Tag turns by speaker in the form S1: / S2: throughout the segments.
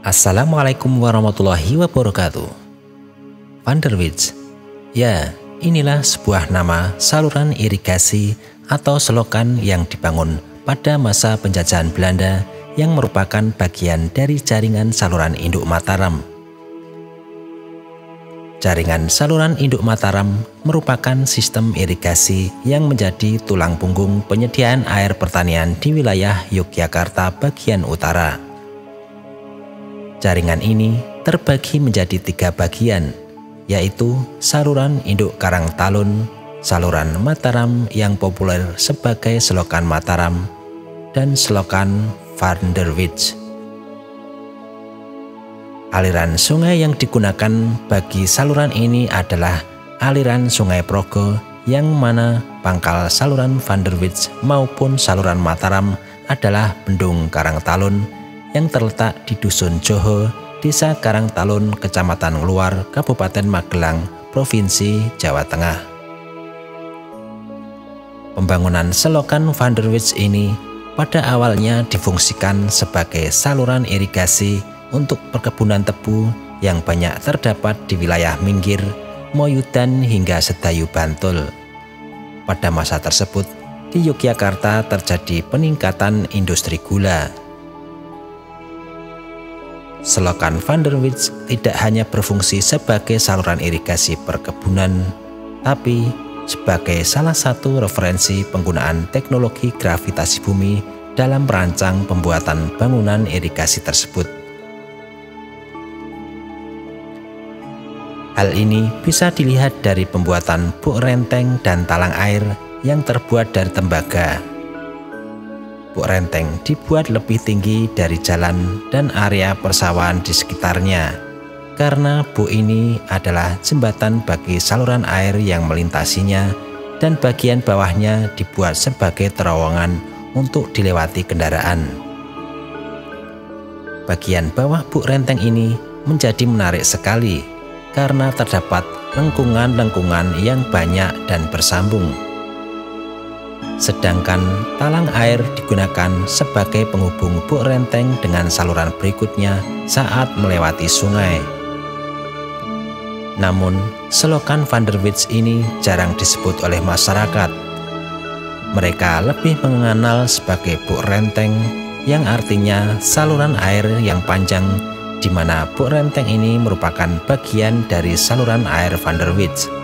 S1: Assalamualaikum warahmatullahi wabarakatuh. Van der Wijk. Ya, inilah sebuah nama saluran irigasi atau selokan yang dibangun pada masa penjajahan Belanda yang merupakan bagian dari jaringan saluran induk Mataram. Jaringan saluran induk Mataram merupakan sistem irigasi yang menjadi tulang punggung penyediaan air pertanian di wilayah Yogyakarta bagian utara. Jaringan ini terbagi menjadi 3 bagian, yaitu saluran induk Karangtalun, saluran Mataram yang populer sebagai selokan Mataram, dan selokan Van der Wijk. Aliran sungai yang digunakan bagi saluran ini adalah aliran Sungai Progo, yang mana pangkal saluran Van der Wijk maupun saluran Mataram adalah Bendung Karangtalun yang terletak di Dusun Joho, Desa Karangtalun, Kecamatan Ngluar, Kabupaten Magelang, Provinsi Jawa Tengah. Pembangunan selokan Van der Wijk ini pada awalnya difungsikan sebagai saluran irigasi untuk perkebunan tebu yang banyak terdapat di wilayah Minggir, Moyudan hingga Sedayu Bantul. Pada masa tersebut, di Yogyakarta terjadi peningkatan industri gula. Selokan Van der Wijk tidak hanya berfungsi sebagai saluran irigasi perkebunan, tapi sebagai salah satu referensi penggunaan teknologi gravitasi bumi dalam merancang pembuatan bangunan irigasi tersebut. Hal ini bisa dilihat dari pembuatan buk renteng dan talang air yang terbuat dari tembaga. Buk renteng dibuat lebih tinggi dari jalan dan area persawahan di sekitarnya, karena buk ini adalah jembatan bagi saluran air yang melintasinya, dan bagian bawahnya dibuat sebagai terowongan untuk dilewati kendaraan. Bagian bawah buk renteng ini menjadi menarik sekali, karena terdapat lengkungan-lengkungan yang banyak dan bersambung. Sedangkan talang air digunakan sebagai penghubung buk renteng dengan saluran berikutnya saat melewati sungai. Namun, selokan Van der Wijk ini jarang disebut oleh masyarakat. Mereka lebih mengenal sebagai buk renteng, yang artinya saluran air yang panjang, di mana buk renteng ini merupakan bagian dari saluran air Van der Wijk.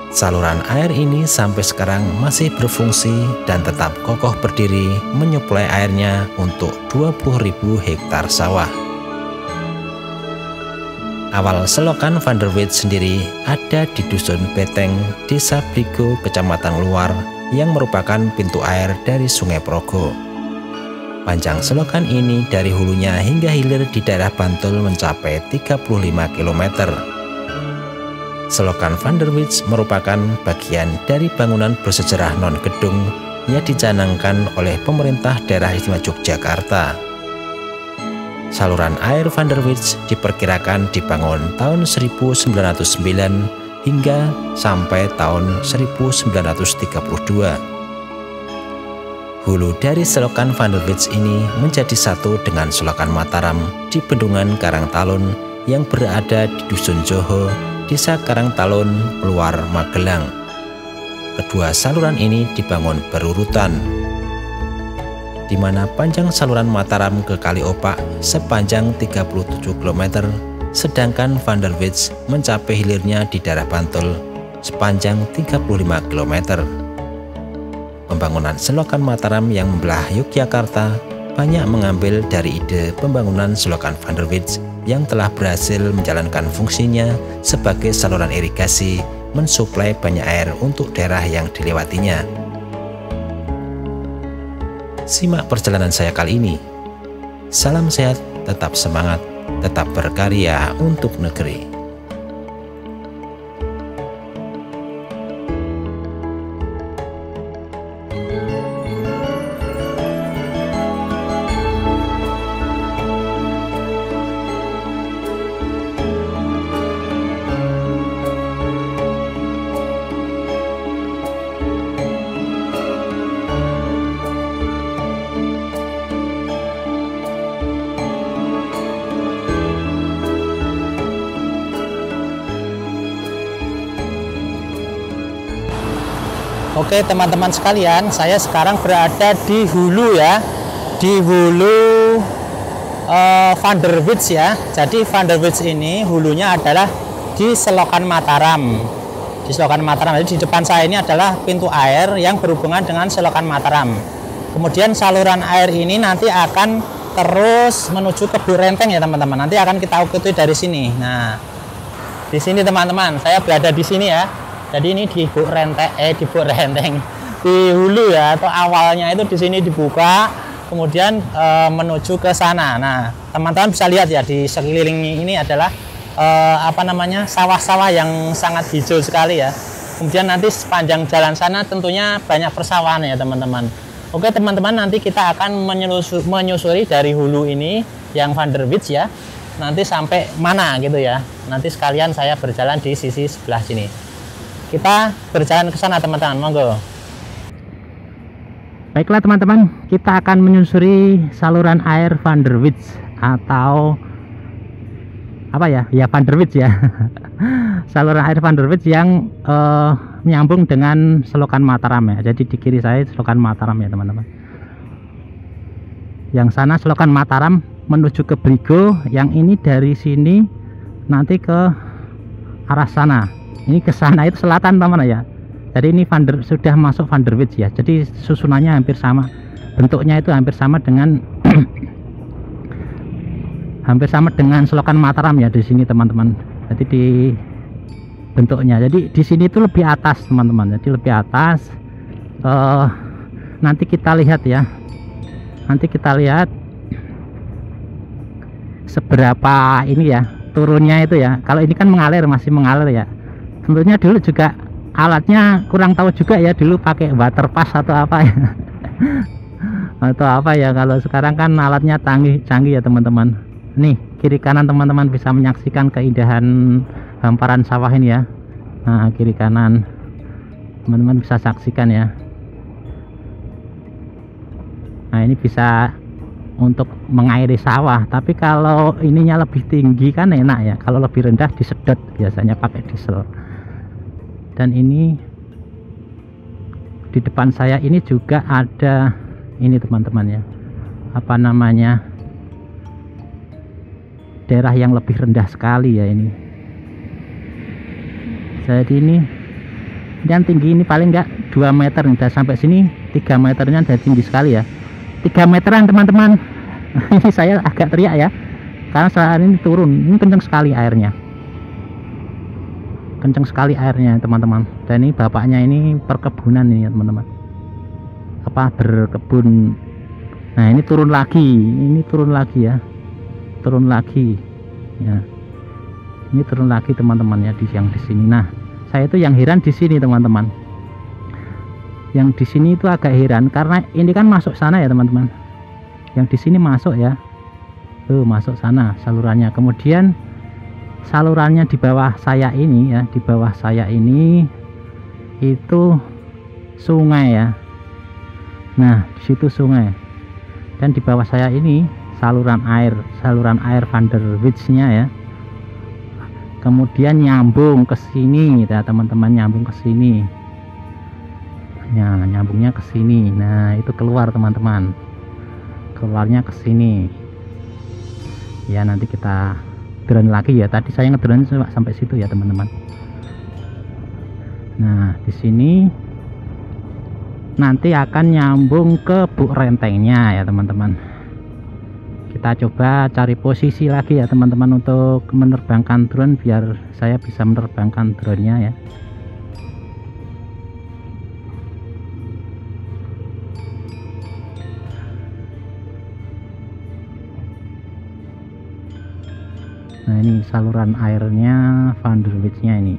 S1: Saluran air ini sampai sekarang masih berfungsi dan tetap kokoh berdiri menyuplai airnya untuk 20.000 hektar sawah. Awal selokan Van der Wijk sendiri ada di Dusun Beteng, Desa Bligo, Kecamatan Ngluar, yang merupakan pintu air dari Sungai Progo. Panjang selokan ini dari hulunya hingga hilir di daerah Bantul mencapai 35 km. Selokan Van der Wijk merupakan bagian dari bangunan bersejarah non-gedung yang dicanangkan oleh pemerintah daerah istimewa Yogyakarta. Saluran air Van der Wijk diperkirakan dibangun tahun 1909 hingga sampai tahun 1932. Hulu dari selokan Van der Wijk ini menjadi satu dengan selokan Mataram di Bendungan Karangtalun yang berada di Dusun Joho, Desa Karangtalun, Ngluar, Magelang. Kedua saluran ini dibangun berurutan, di mana panjang saluran Mataram ke Kali Opak sepanjang 37 km, sedangkan Van der Wijk mencapai hilirnya di daerah Bantul sepanjang 35 km. Pembangunan selokan Mataram yang membelah Yogyakarta banyak mengambil dari ide pembangunan selokan Van der Wijk yang telah berhasil menjalankan fungsinya sebagai saluran irigasi, mensuplai banyak air untuk daerah yang dilewatinya. Simak perjalanan saya kali ini. Salam sehat, tetap semangat, tetap berkarya untuk negeri.
S2: Oke teman-teman sekalian, saya sekarang berada di hulu ya, di hulu Van der Wits ya. Jadi Van der Wits ini hulunya adalah di Selokan Mataram. Di Selokan Mataram, jadi di depan saya ini adalah pintu air yang berhubungan dengan Selokan Mataram. Kemudian saluran air ini nanti akan terus menuju ke Buk Renteng ya teman-teman. Nanti akan kita ikuti dari sini. Nah, di sini teman-teman, saya berada di sini ya. Jadi ini di Buk Renteng, di hulu ya, atau awalnya itu di sini dibuka, kemudian menuju ke sana. Nah, teman-teman bisa lihat ya di sekeliling ini adalah sawah-sawah yang sangat hijau sekali ya. Kemudian nanti sepanjang jalan sana tentunya banyak persawahan ya teman-teman. Oke teman-teman, nanti kita akan menyusuri dari hulu ini yang Van der Wits ya, nanti sampai mana gitu ya. Nanti sekalian saya berjalan di sisi sebelah sini. Kita berjalan ke sana teman-teman, monggo. Baiklah teman-teman, kita akan menyusuri saluran air Van der Wits atau apa ya? Ya Van der Wits ya. Saluran air Van der Wits yang menyambung dengan Selokan Mataram ya. Jadi di kiri saya Selokan Mataram ya teman-teman. Yang sana Selokan Mataram menuju ke Brigo, yang ini dari sini nanti ke arah sana. Ini ke sana itu selatan teman-teman ya. Jadi ini sudah masuk Van der Wits ya. Jadi susunannya hampir sama. Bentuknya itu hampir sama dengan Selokan Mataram ya di sini teman-teman. Jadi di bentuknya. Jadi di sini itu lebih atas teman-teman. Jadi lebih atas. Nanti kita lihat ya. Nanti kita lihat seberapa ini ya turunnya itu ya. Kalau ini kan mengalir, masih mengalir ya. Tentunya dulu juga alatnya kurang tahu juga ya, dulu pakai water pass atau apa ya. Atau apa ya, kalau sekarang kan alatnya canggih ya teman-teman. Nih kiri kanan teman-teman bisa menyaksikan keindahan hamparan sawah ini ya. Nah kiri kanan teman-teman bisa saksikan ya. Nah ini bisa untuk mengairi sawah, tapi kalau ininya lebih tinggi kan enak ya, kalau lebih rendah disedot biasanya pakai diesel. Dan ini di depan saya ini juga ada ini teman-teman ya, apa namanya, daerah yang lebih rendah sekali ya ini. Jadi ini yang tinggi ini paling enggak 2 meter nih, sampai sini 3 meternya udah tinggi sekali ya, 3 meteran teman-teman. Ini saya agak teriak ya, karena saat ini turun, ini kencang sekali airnya. Kencang sekali airnya teman-teman. Dan ini bapaknya ini perkebunan ini ya teman-teman, apa berkebun. Nah ini turun lagi, ya, turun lagi ya, ini turun lagi teman-teman ya, yang di sini. Nah saya itu yang heran di sini teman-teman, yang di sini itu agak heran karena ini kan masuk sana ya teman-teman, yang di sini masuk ya, tuh masuk sana salurannya. Kemudian salurannya di bawah saya ini ya, di bawah saya ini itu sungai ya. Nah di situ sungai, dan di bawah saya ini saluran air Van der Wits-nya ya. Kemudian nyambung ke sini ya teman-teman, nyambung ke sini ya, nyambungnya ke sini. Nah itu keluar teman-teman, keluarnya ke sini ya. Nanti kita drone lagi ya, tadi saya ngedrone sampai situ ya teman-teman. Nah di sini nanti akan nyambung ke Buk Rentengnya ya teman-teman. Kita coba cari posisi lagi ya teman-teman untuk menerbangkan drone, biar saya bisa menerbangkan drone-nya ya. Nah ini saluran airnya Van der Wits-nya ini.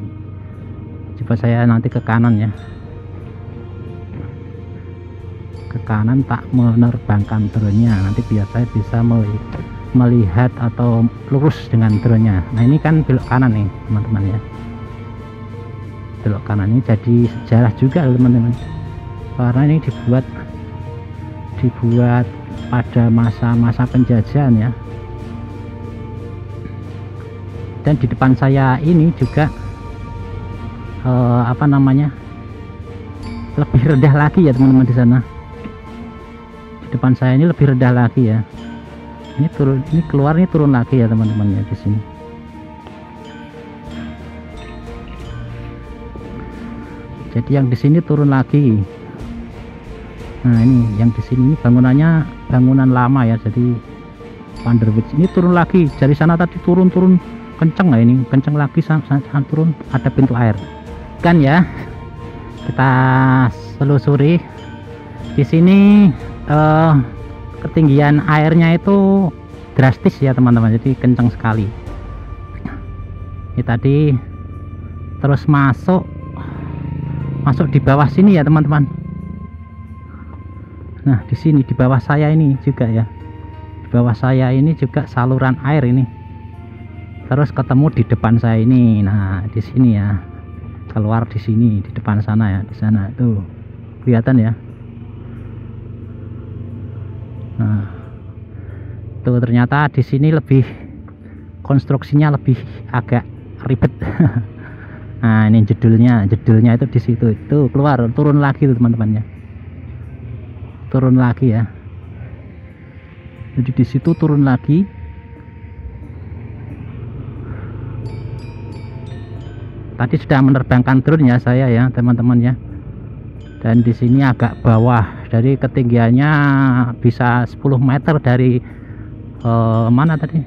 S2: Coba saya nanti ke kanan ya, ke kanan tak menerbangkan drone-nya, nanti biar saya bisa melihat atau lurus dengan drone-nya. Nah ini kan belok kanan nih teman-teman ya, belok kanan ini jadi sejarah juga teman-teman, karena ini dibuat pada masa-masa penjajahan ya. Dan di depan saya ini juga apa namanya, lebih rendah lagi ya teman-teman. Di sana di depan saya ini lebih rendah lagi ya. Ini turun, ini keluar, ini turun lagi ya teman-teman ya di sini. Jadi yang di sini turun lagi. Nah ini yang di sini, ini bangunannya bangunan lama ya. Jadi Vanderwits ini turun lagi dari sana, tadi turun kenceng lah, ini kenceng lagi turun, ada pintu air kan ya. Kita selusuri di sini. Ketinggian airnya itu drastis ya teman-teman, jadi kenceng sekali. Ini tadi terus masuk di bawah sini ya teman-teman. Nah di sini di bawah saya ini juga ya, di bawah saya ini juga saluran air ini, terus ketemu di depan saya ini. Nah di sini ya, keluar di sini, di depan sana ya, di sana tuh kelihatan ya. Nah tuh ternyata di sini lebih konstruksinya lebih agak ribet. Nah ini jedulnya itu di situ, itu keluar, turun lagi tuh teman-teman ya, turun lagi ya. Jadi di situ turun lagi. Tadi sudah menerbangkan drone ya saya ya teman-teman ya. Dan di sini agak bawah, dari ketinggiannya bisa 10 meter dari mana tadi?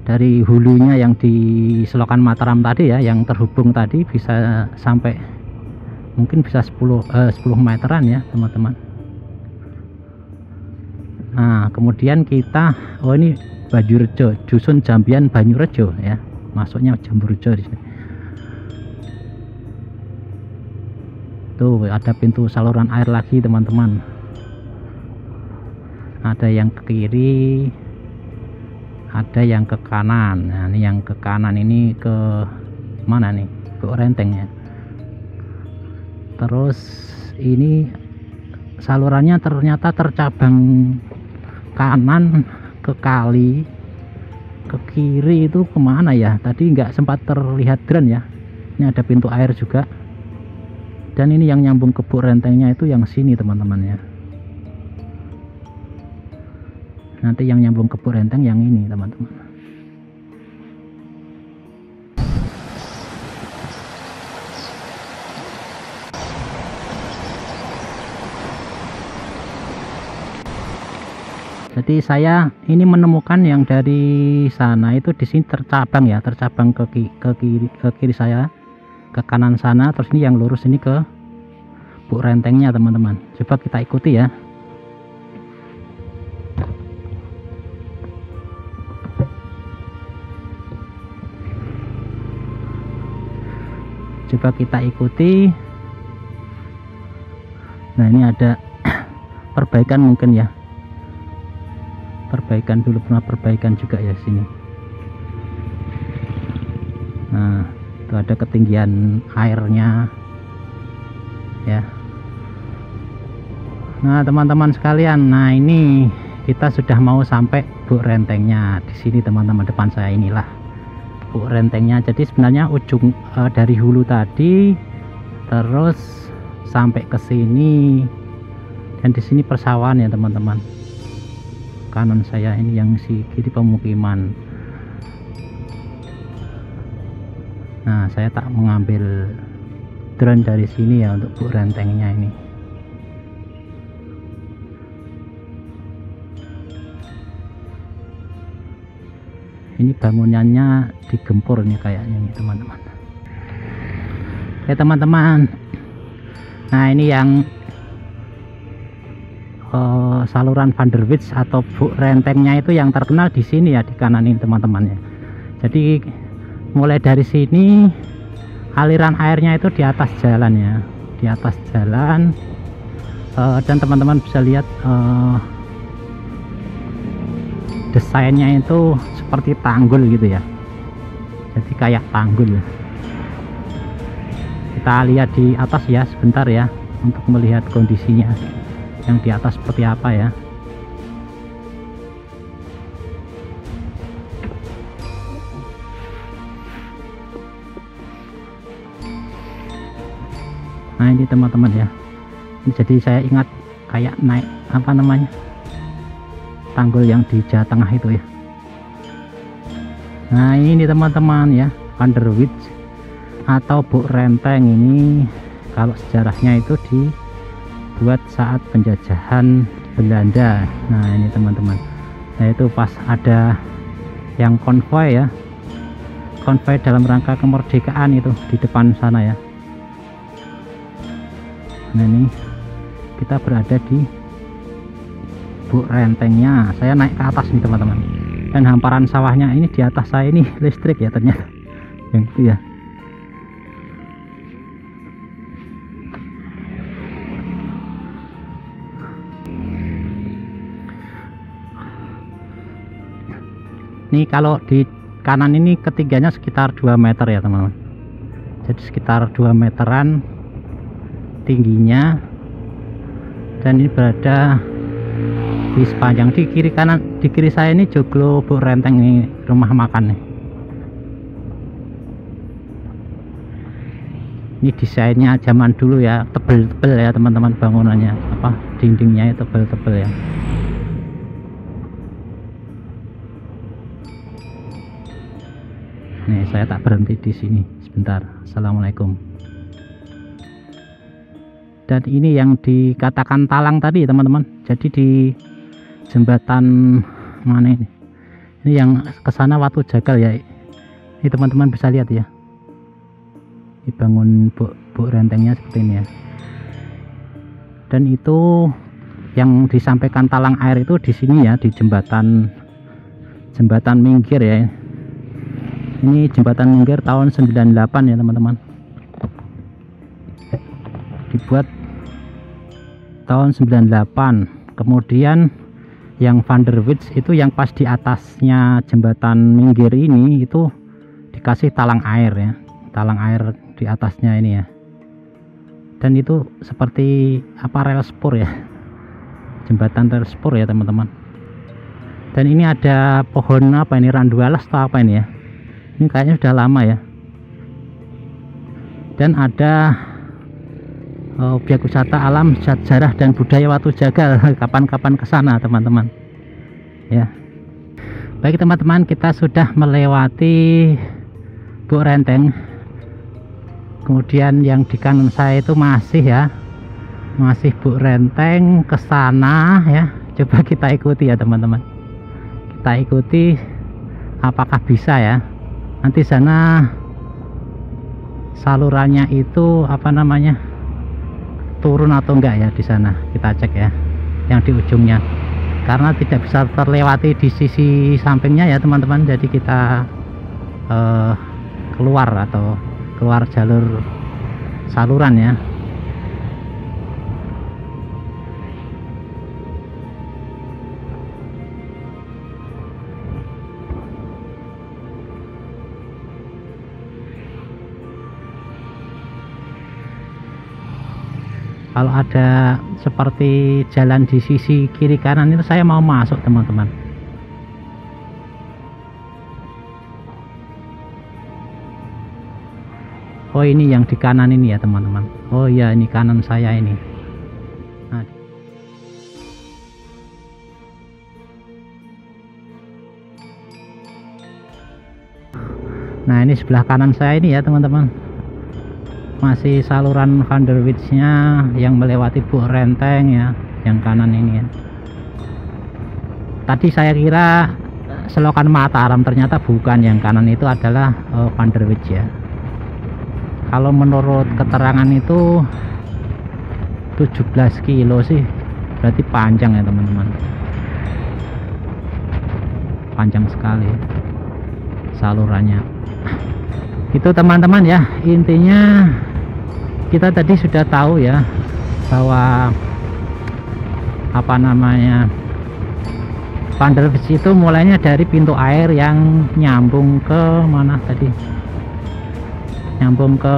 S2: Dari hulunya yang di Selokan Mataram tadi ya, yang terhubung tadi, bisa sampai mungkin bisa 10 meteran ya teman-teman. Nah kemudian kita, oh ini Banyurejo, Dusun Jambian Banyurejo ya, masuknya Jamburejo di sini. Tuh ada pintu saluran air lagi teman-teman. Ada yang ke kiri, ada yang ke kanan. Nah ini yang ke kanan ini ke mana nih? Ke Renteng ya. Terus ini salurannya ternyata tercabang kanan ke kali, ke kiri itu kemana ya? Tadi nggak sempat terlihat drone ya. Ini ada pintu air juga. Dan ini yang nyambung ke Buk Rentengnya itu yang sini teman-teman ya. Nanti yang nyambung ke Buk Renteng yang ini teman-teman. Jadi saya ini menemukan yang dari sana itu di sini tercabang ya, tercabang ke kiri saya, ke kanan sana, terus ini yang lurus ini ke Buk Rentengnya teman-teman. Coba kita ikuti ya. Coba kita ikuti. Nah ini ada perbaikan mungkin ya, perbaikan dulu, pernah perbaikan juga ya sini. Nah itu ada ketinggian airnya ya. Nah teman-teman sekalian, nah ini kita sudah mau sampai Buk Rentengnya di sini teman-teman. Depan saya inilah Buk Rentengnya. Jadi sebenarnya ujung dari hulu tadi terus sampai ke sini, dan di sini persawahan ya teman-teman. Kanan saya ini yang si kiri pemukiman. Nah saya tak mengambil drone dari sini ya untuk Buk Rentengnya ini. Ini bangunannya digempur nih kayaknya nih teman-teman. Oke teman-teman, nah ini yang saluran Vanderwits atau Buk Rentengnya itu yang terkenal di sini ya, di kanan ini teman-teman ya. Jadi mulai dari sini aliran airnya itu di atas jalan ya, di atas jalan, dan teman-teman bisa lihat desainnya itu seperti tanggul gitu ya, jadi kayak tanggul. Kita lihat di atas ya sebentar ya, untuk melihat kondisinya yang di atas seperti apa ya. Nah ini ini teman-teman ya. Ini jadi saya ingat kayak naik apa namanya, tanggul yang di Jawa Tengah itu ya. Nah ini teman-teman ya, Vanderwijk atau Buk Renteng ini kalau sejarahnya itu dibuat saat penjajahan Belanda. Nah ini teman-teman, nah itu pas ada yang konvoi ya, konvoi dalam rangka kemerdekaan itu di depan sana ya. Nah ini kita berada di Buk Rentengnya. Saya naik ke atas nih teman-teman, dan hamparan sawahnya ini di atas saya ini listrik ya ternyata yang itu ya. Ini kalau di kanan ini ketinggiannya sekitar 2 meter ya teman-teman, jadi sekitar 2 meteran tingginya, dan ini berada di sepanjang di kiri kanan. Di kiri saya ini joglo Buk Renteng, ini rumah makan nih. Ini desainnya zaman dulu ya, tebel-tebel ya teman-teman, bangunannya apa, dindingnya itu tebel-tebel ya. Nih saya tak berhenti di sini sebentar. Assalamualaikum. Dan ini yang dikatakan talang tadi teman-teman, jadi di jembatan mana ini yang kesana Watu Jagal ya, ini teman-teman bisa lihat ya, dibangun Buk Rentengnya seperti ini ya. Dan itu yang disampaikan talang air itu di sini ya, di jembatan Minggir ya. Ini jembatan Minggir tahun 98 ya teman-teman, dibuat tahun 98. Kemudian yang Vanderwijk itu yang pas di atasnya jembatan Minggir ini itu dikasih talang air ya, talang air di atasnya ini ya. Dan itu seperti apa, rel spur ya, jembatan rel spur ya teman-teman. Dan ini ada pohon apa ini, randualas atau apa ini ya, ini kayaknya sudah lama ya. Dan ada objek wisata alam, sejarah dan budaya Watu Jagal. Kapan-kapan ke sana teman-teman ya. Baik teman-teman, kita sudah melewati Buk Renteng. Kemudian yang di kanan saya itu masih ya, masih Buk Renteng ke sana ya. Coba kita ikuti ya teman-teman, kita ikuti apakah bisa ya. Nanti sana salurannya itu apa namanya, turun atau enggak ya di sana, kita cek ya yang di ujungnya, karena tidak bisa terlewati di sisi sampingnya ya teman-teman. Jadi kita keluar jalur saluran ya. Kalau ada seperti jalan di sisi kiri kanan itu saya mau masuk teman-teman. Oh ini yang di kanan ini ya teman-teman. Oh iya, ini kanan saya ini. Nah ini sebelah kanan saya ini ya teman-teman, masih saluran Vanderwijknya yang melewati Buk Renteng ya, yang kanan ini ya. Tadi saya kira selokan Mataram, ternyata bukan, yang kanan itu adalah Vanderwijk ya. Kalau menurut keterangan itu 17 kilo sih, berarti panjang ya teman-teman, panjang sekali salurannya. Itu teman-teman ya, intinya kita tadi sudah tahu ya bahwa apa namanya, Vanderwijk itu mulainya dari pintu air yang nyambung ke mana tadi, nyambung ke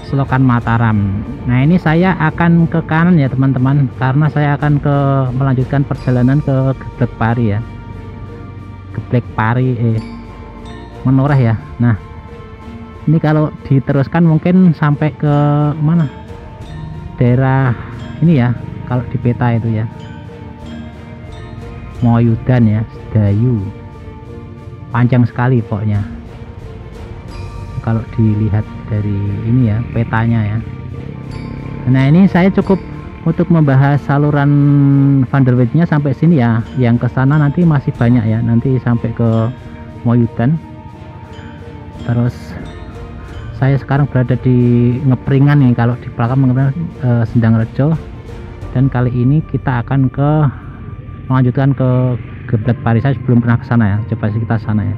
S2: selokan Mataram. Nah ini saya akan ke kanan ya teman-teman, karena saya akan melanjutkan perjalanan ke Geblek Pari ya, Geblek Pari Menoreh ya. Nah Ini kalau diteruskan mungkin sampai ke mana, daerah ini ya, kalau di peta itu ya, Moyudan ya, Sedayu, panjang sekali pokoknya kalau dilihat dari ini ya, petanya ya. Nah ini saya cukup untuk membahas saluran Van der Weyden-nya sampai sini ya. Yang ke sana nanti masih banyak ya, nanti sampai ke Moyudan. Terus saya sekarang berada di Ngepringan nih, kalau di belakang Sendangrejo, dan kali ini kita akan melanjutkan ke Geblet Pari. Saya belum pernah ke sana ya, coba kita sana ya.